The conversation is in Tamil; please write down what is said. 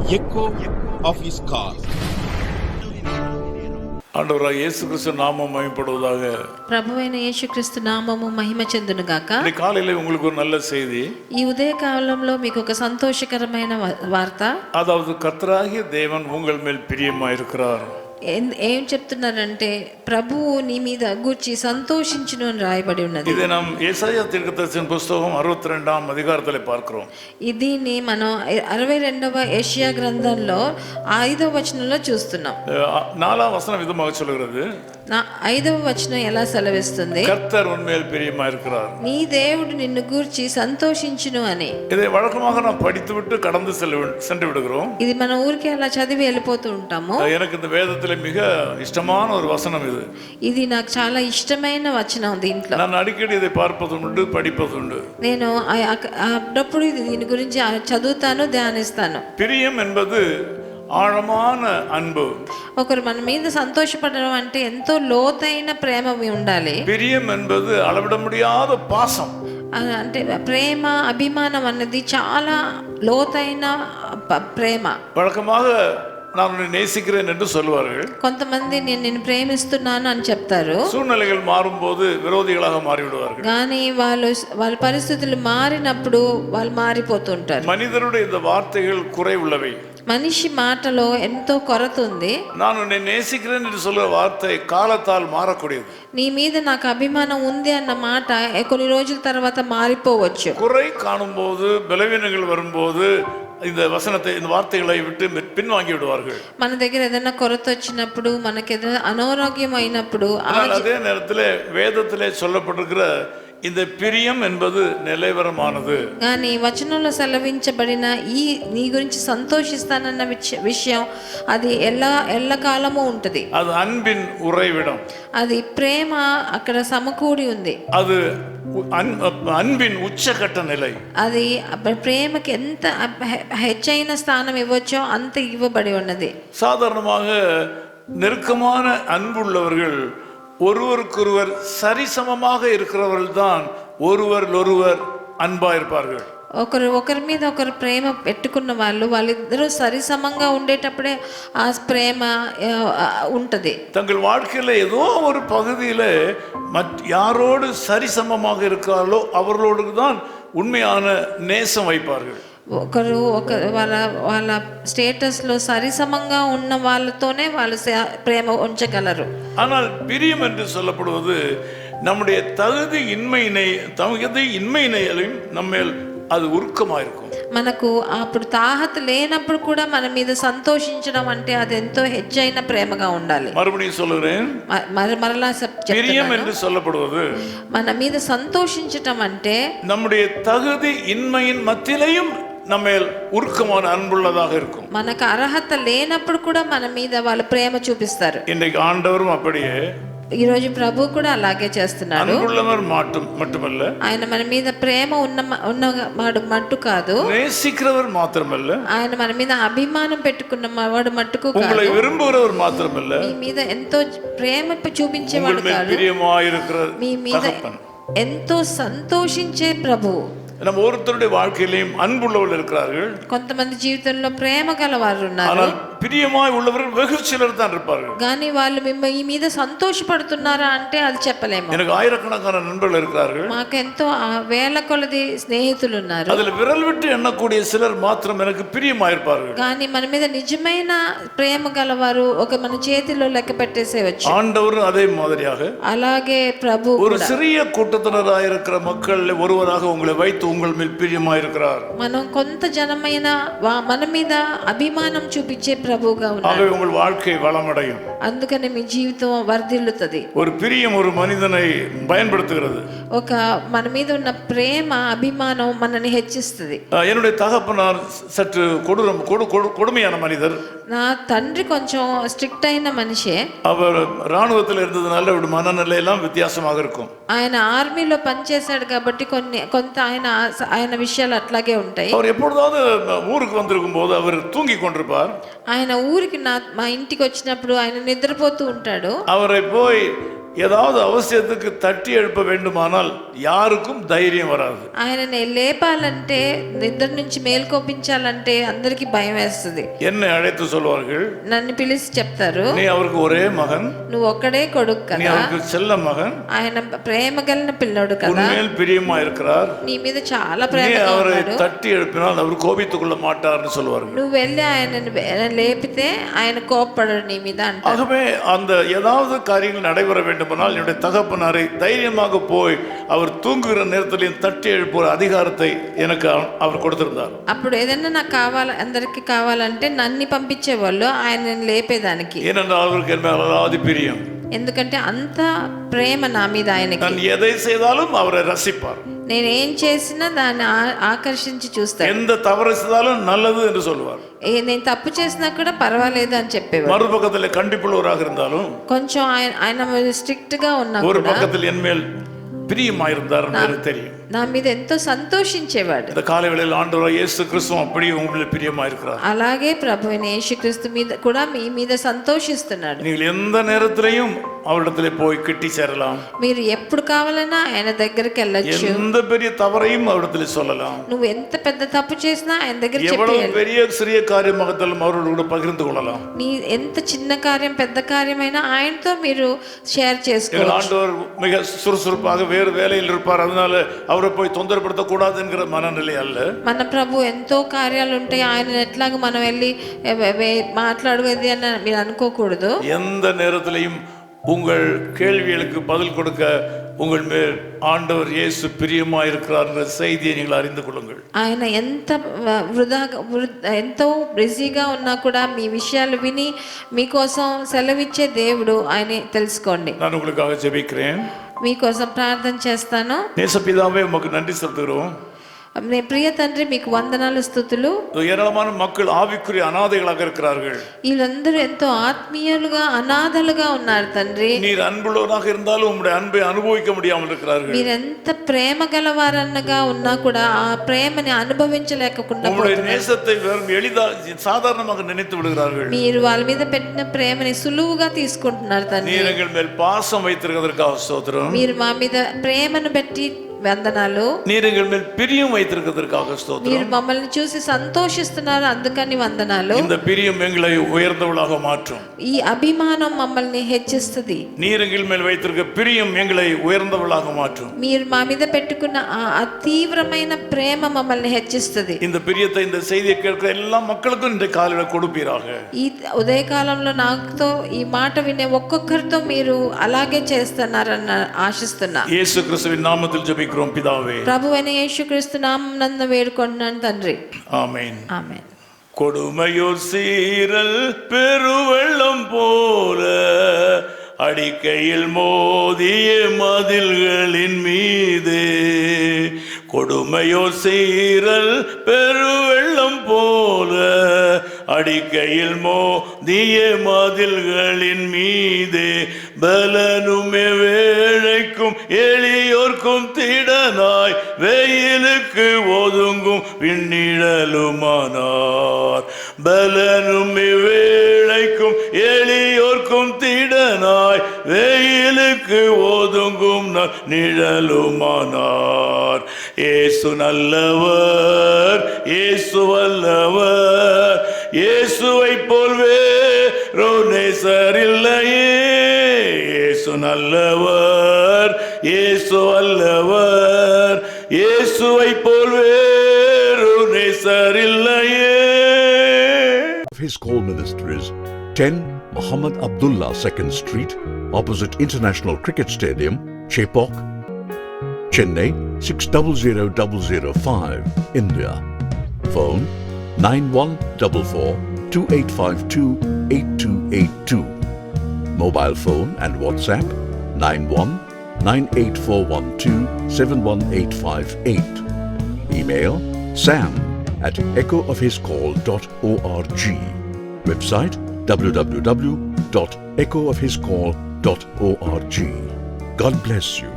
echo of his call. ஆண்டவராகிய இயேசு கிறிஸ்து நாமம் மகிமைப்படுவதாக. ప్రభువైన యేసుక్రీస్తు నామము మహిమ చెందును గాక. இந்த காலையில உங்களுக்கு ஒரு நல்ல செய்தி. ఈ ఉదయ కాలంలో మీకు ఒక సంతోషకరమైన వార్త. அதாவது கர்த்தராகிய தேவன் உங்கள் மேல் பிரியமாய் இருக்கிறார். ఏం చెప్తున్నారంటే ప్రభువు నీ మీద గూర్చి సంతోషించును అని రాయబడి ఉన్నది. இதை நாம் ஏசாயா தீர்க்கதரிசன புத்தகம் 62ஆம் அதிகாரத்திலே பார்க்கிறோம். దీన్ని మనం 62వ యెషయా గ్రంథంలో 5వ వచనంలో చూస్తున్నాం. 4ஆம் வசனம் விதமாக சொல்கிறது. 5వ వచనం ఎలా సెలవిస్తుంది? கர்த்தர் உன்மேல் பிரியமாய் இருக்கிறார். నీ దేవుడు నిన్ను గూర్చి సంతోషించును అని. இதை வழக்கமாக நாம் படித்துவிட்டு கடந்து சென்று விடுகிறோம். ఇది మన ఊరికే అలా చదివి వెళ్ళిపోతూ ఉంటాము. எனக்கு இந்த வேதத்தில் மிக இஷ்டமான ஒரு வசனம் இது. ఇది నాకు చాలా ఇష్టమైన వచనం దీంట్లో. நான் அடிக்கடி இதை பார்ப்பதுண்டு படிப்பதுண்டு. నేను అప్పుడప్పుడు దీని గురించి చదువుతాను, ధ్యానిస్తాను. பிரியம் என்பது ఆழமான అన్బు. ఒకరు మన మీద సంతోషపడడం అంటే ఎంతో లోతైన ప్రేమ ఉండాలి. பிரியம் என்பது அளவிட முடியாத பாசம். అంటే ప్రేమ అభిమానం అన్నది చాలా లోతైన ప్రేమ. வழக்கமாக நான் உன்னை நேசிக்கிறேன் என்று சொல்வார்கள். కొంతమంది నేను నిన్ను ప్రేమిస్తున్నాను అని చెప్తారు. சூழ்நிலைகள் மாறும்போது விரோதிகளாக மாறிவிடுவார்கள். కానీ వాళ్ళ పరిస్థితులు మారినప్పుడు వాళ్ళు మారిపోతుంటారు. மனிதருடைய இந்த வார்த்தைகள் குறை உள்ளவை. మనిషి మాటలో ఎంతో కొరత ఉంది. நான் உன்னை நேசிக்கிறேன் என்று சொல்கிற வார்த்தை காலத்தால் மாறக்கூடியது. నీ మీద నాకు అభిమానం ఉంది అన్న మాట కొన్ని రోజుల తర్వాత మారిపోవచ్చు. குறை காணும்போது பலவீனங்கள் வரும்போது இந்த வசனத்தை இந்த வார்த்தைகளை விட்டு பின்வாங்கி விடுவார்கள். మన దగ్గర ఏదైనా కొరత వచ్చినప్పుడు, మనకి ఏదైనా అనారోగ్యం అయినప్పుడు, அதே நேரத்தில் வேதத்திலே சொல்லப்பட்டிருக்கிற இந்த பிரியம் என்பது நிலைவரமானது. కానీ వచనంలో సెలవించబడిన ఈ నీ గురించి సంతోషిస్తానన్న విషయం అది ఎల్లకాలము ఉంటది. அது அன்பின் உறைவிடம். అది ప్రేమ అక్కడ సమకూడి ఉంది. அது அன்பின் உச்சகட்ட நிலை. అది ప్రేమకి ఎంత హెచ్చైన స్థానం ఇవ్వచ్చో అంత ఇవ్వబడి ఉన్నది. சாதாரணமாக நெருக்கமான அன்புள்ளவர்கள் ஒருவருக்கொருவர் சரிசமமாக இருக்கிறவர்கள் தான் ஒருவர் அன்பா இருப்பார்கள். ఒకరి మీద ఒకరు ప్రేమ పెట్టుకున్న వాళ్ళిద్దరూ సరిసమంగా ఉండేటప్పుడే ఆ ప్రేమ ఉంటది. தங்கள் வாழ்க்கையில ஏதோ ஒரு பகுதியில யாரோடு சரிசமமாக இருக்கிறார்களோ அவர்களோடு தான் உண்மையான நேசம் வைப்பார்கள். ఒకరు వాళ్ళ స్టేటస్లో సరిసమంగా ఉన్న వాళ్ళతోనే వాళ్ళు ప్రేమ ఉంచగలరు. ஆனால் பிரியம் என்று சொல்லப்படுவது நம்முடைய தகுதி இன்மையினையும் நம்மேல் அது உருக்கமாக இருக்கும். మనకు అప్పుడు తాహత లేనప్పుడు కూడా మన మీద సంతోషించడం అంటే అది ఎంతో హెచ్చైన ప్రేమగా ఉండాలి. மறுபடியும் சொல்லுகிறேன், మరలా பிரியம் என்று சொல்லப்படுவது మన మీద సంతోషించటం అంటే நம்முடைய தகுதி இன்மையின் மத்தியிலையும் நம்மேல் உருக்கமான அன்புள்ளதாக இருக்கும். మనకు అర్హత లేనప్పుడు కూడా మన మీద వాళ్ళు ప్రేమ చూపిస్తారు. இன்றைக்கு ஆண்டவரும் அப்படியே ఈ రోజు ప్రభు కూడా అలాగే చేస్తున్నాడు. அன்புள்ளவர் மட்டுமல்ல, ఆయన మన మీద ప్రేమ ఉన్నవాడు మట్టు కాదు, நேசிக்கிறவர் மாத்திரமல்ல, ఆయన మన మీద అభిమానం పెట్టుకున్న వాడు మట్టుకు కాదు, உங்களை விரும்புகிறவர் மாத்திரமல்ல, మీ మీద ఎంతో ప్రేమ చూపించేవాడు కాదు, మీ మీద ఎంతో సంతోషించే ప్రభువు. நம்ம ஒருத்தருடைய வாழ்க்கையிலும் அன்புள்ளவர்கள் இருக்கிறார்கள். కొంతమంది జీవితంలో ప్రేమ గలవారు ఉన్నారు. ஆனால் பிரியமாய் உள்ளவர்கள் வெகு சிலர் தான் இருப்பார்கள். కానీ వాళ్ళు మీ మీద సంతోషపడుతున్నారా అంటే అది చెప్పలేము. எனக்கு ஆயிரக்கணக்கான நண்பர்கள் இருக்கிறார்கள். మాకు ఎంతో వేల కొలది స్నేహితులు ఉన్నారు. அதில் விரல் விட்டு எண்ணக்கூடிய சிலர் மாத்திரம் எனக்கு பிரியமாய் இருப்பார்கள். కానీ మన మీద నిజమైన ప్రేమ గలవారు మన చేతిలో లెక్క పెట్టేసేవచ్చు. ஆண்டவர் அதே மாதிரியாக అలాగే ప్రభు ஒரு சிறிய கூட்டத்தினராக இருக்கிற மக்கள் ஒருவராக உங்களை வைத்து உங்கள் மேல் பிரியமாய் இருக்கிறார். మనం కొంత జనమైన మన మీద అభిమానం చూపించే ప్రభువుగా ఉన్నారు. உங்கள் வாழ்க்கை வளமடையும். అందుకని మీ జీవితం వర్ధిల్లుతుంది. ஒரு பிரியம் ஒரு மனிதனை பயன்படுத்துகிறது. మన మీద ఉన్న ప్రేమ అభిమానం మనని హెచ్చిస్తుంది. என்னுடைய தகப்பனார் சற்று கொடுமையான மனிதர். నా తండ్రి కొంచెం స్ట్రిక్ట్ అయిన మనిషే. அவர் ராணுவத்தில் இருந்ததுனால அவருடைய மனநிலை எல்லாம் வித்தியாசமாக இருக்கும். ఆయన ఆర్మీలో పనిచేశాడు కాబట్టి కొంత ఆయన విషయాలు అట్లాగే ఉంటాయి. அவர் எப்பொழுதாவது ஊருக்கு வந்திருக்கும் போது அவர் தூங்கி கொண்டிருப்பார். ఆయన ఊరికి మా ఇంటికి వచ్చినప్పుడు ఆయన నిద్రపోతూ ఉంటాడు. அவரை போய் ஏதாவது அவசியத்துக்கு தட்டி எழுப்ப வேண்டுமானால் யாருக்கும் தைரியம் வராது. ఆయనని లేపాలంటే నిద్ర నుంచి మేల్కొపించాలంటే అందరికి భయం వేస్తుంది. என்னை அழைத்து சொல்வார்கள், నన్ను పిలిచి చెప్తారు, நீ அவருக்கு ஒரே மகன், నువ్వు ఒక్కడే కొడుకు நீ కదా, அவருக்கு செல்ல மகன், ఆయన ప్రేమ కలిగిన పిల్లోడు కదా, உன்மேல் பிரியமா இருக்கிறார், నీ మీద చాలా நீ ప్రేమగా அவரை ఉన్నాడు, தட்டி எழுப்பினால் அவர் கோபித்துக் கொள்ள மாட்டார்னு சொல்வார்கள். నువ్వు వెళ్ళి ఆయనని లేపితే ఆయన కోప్పడడు నీ మీద అంటారు. ஆகவே அந்த ஏதாவது காரியங்கள் நடைபெற வேண்டுமானால் என்னுடைய தகப்பனாரை தைரியமாக போய் அவர் தூங்குகிற நேரத்திலையும் தட்டி எழுப்புற அதிகாரத்தை எனக்கு அவர் கொடுத்திருந்தார். అప్పుడు ఏదైనా నాకు కావాలి, అందరికి కావాలంటే నన్ను పంపించేవాళ్ళు ఆయనని లేపేదానికి. ஏனென்றால் அவருக்கு என் மேல் அலாதி பிரியம். ఎందుకంటే అంత ప్రేమ నా మీద ఆయనకి. நான் எதை செய்தாலும் அவரை ரசிப்பார். నేను ఏం చేసినా దాన్ని ఆకర్షించి చూస్తాను. எந்த தவறு செய்தாலும் நல்லது என்று சொல்வார். నేను తప్పు చేసినా కూడా పర్వాలేదు అని చెప్పేవారు. மறுபக்கத்தில் கண்டிப்புள்ளவராக இருந்தாலும் కొంచెం ఆయన స్ట్రిక్ట్ గా ఉన్నా ஒரு కూడా பக்கத்தில் என் மேல் பிரியமாயிருந்தார் எனக்கு தெரியும். నా మీద ఎంతో సంతోషించేవాడు. இந்த காலை வேளையில் ஆண்டவர் இயேசு கிறிஸ்து அப்படியே உங்களில் பிரியமாயிருக்கிறார். అలాగే ప్రభువైన యేసుక్రీస్తు మీద కూడా మీ మీద సంతోషిస్తున్నాడు. நீங்கள் எந்த நேரத்திலையும் அவரிடத்திலே போய் கிட்டி சேரலாம். మీరు ఎప్పుడు కావాలన్నా ఆయన దగ్గరికి వెళ్ళొచ్చు. எந்த பெரிய தவறையும் அவரிடத்திலே சொல்லலாம். నువ్వు ఎంత పెద్ద తప్పు చేసినా ఆయన దగ్గర எவ்வளவு பெரிய சிறிய காரியமாகத்தாலும் அவரோடு கூட பகிர்ந்து கொள்ளலாம். నీ ఎంత చిన్న కార్యం పెద్ద కార్యమైనా ఆయనతో మీరు షేర్ చేసుకోవచ్చు. ஆண்டவர் மிக சுறுசுறுப்பாக வேறு வேலையில் இருப்பார், அதனால அவரை போய் தொந்தரப்படுத்த கூடாது என்கிற மனநிலை அல்ல. మన ప్రభు ఎంతో కార్యాలు ఉంటాయి, ఆయన ఎట్లాగా మనం వెళ్ళి మాట్లాడేది అని మీరు అనుకోకూడదు. எந்த நேரத்திலையும் உங்கள் கேள்விகளுக்கு பதில் கொடுக்க உங்கள் மேல் ஆண்டவர் இயேசு பிரியமா இருக்கிறார் என்ற செய்தியை நீங்கள் அறிந்து கொள்ளுங்கள். ఆయన ఎంతో బిజీగా ఉన్నా కూడా మీ విషయాలు విని మీకోసం సెలవిచ్చే దేవుడు ఆయన తెలుసుకోండి. நான் உங்களுக்காக ஜெபிக்கிறேன். మీకోసం ప్రార్థన చేస్తాను. நேசபிதாவே உமக்கு நன்றி செலுத்துகிறோம். ప్రియ తండ్రి మీకు వందనాలు స్తుతులు. ஏராளமான மக்கள் ஆவிக்குரிய அனாதைகளாக இருக்கிறார்கள். వీళ్ళందరూ ఎంతో ఆత్మీయులుగా అనాథలుగా ఉన్నారు తండ్రి. நீர் அன்புள்ளவராக இருந்தாலும் உம்முடைய அன்பை அனுபவிக்க முடியாமல் இருக்கிறார்கள். మీరెంత ప్రేమ గలవారన్నగా ఉన్నా కూడా ఆ ప్రేమని అనుభవించలేకుండా உம்முடைய நேசத்தை வெறும் சாதாரணமாக நினைத்து விடுகிறார்கள். మీరు వాళ్ళ మీద పెట్టిన ప్రేమని సులువుగా తీసుకుంటున్నారు తండ్రి. நீர் எங்கள் மேல் பாசம் வைத்திருக்கிறதற்காக ஸ்தோத்திரம். మీరు మా మీద ప్రేమను పెట్టి వందనాలు. நீர் எங்கள் மேல் பிரியம் வைத்திருக்கிறதற்காக ஸ்தோத்திரம். మీరు మమ్మల్ని చూసి సంతోషిస్తున్నారు, అందుకని వందనాలు. இந்த பிரியம் எங்களை உயர்ந்தவளாக மாற்றும். ఈ అభిమానం మమ్మల్ని హెచ్చిస్తుంది. நீர் எங்கள் மேல் வைத்திருக்க பிரியம் எங்களை உயர்ந்தவளாக மாற்றும். మీరు మా మీద పెట్టుకున్న ఆ తీవ్రమైన ప్రేమ మమ్మల్ని హెచ్చిస్తుంది. இந்த பிரியத்தை, இந்த செய்தியை கேட்கிற எல்லா மக்களுக்கும் இந்த காலையில கொடுப்பீராக. ఈ ఉదయకాలంలో నాతో ఈ మాట వినే ఒక్కొక్కరితో మీరు అలాగే చేస్తున్నారన్న ఆశిస్తున్నా. இயேசு கிறிஸ்துவின் நாமத்தில் ஜெபிக்கிறோம் பிதாவே. ప్రభువైన యేసుక్రీస్తు నామమున వేడుకుంటున్నాను తండ్రి. ஆமென். ఆమేన్. கொடுமையோர் சீரல் பெருவெள்ளம் போல அடிக்கையில் மோதிய மதில்களின் மீது, கொடுமையோர் சீரல் பெருவெள்ளம் போல அடிக்கையில் மோதிய மதில்களின் மீது, பலனுமே வேழைக்கும் எளியோர்க்கும் திடனாய் வெயிலுக்கு ஒதுங்கும் விண்ணிழலுமானார். பலனுமே வேழைக்கும் எளியோர்க்கும் திடனாய் வெயிலுக்கு ஒதுங்கும் நிழலுமானார். இயேசு நல்லவர், இயேசு வல்லவர், இயேசுவை போல் வேறோ நேசர் இல்லையே. இயேசு நல்லவர், இயேசு வல்லவர், இயேசுவை போல் வேறோ நேசர் இல்லையே. His Call Ministries, 10 Muhammad Abdullah 2nd Street, opposite International Cricket Stadium, Chepauk, Chennai 600005, India. Phone 914428528282. Mobile phone and WhatsApp 919841271858. Email sam@echoofhiscall.org. Website www.echoofhiscall.org. God bless you.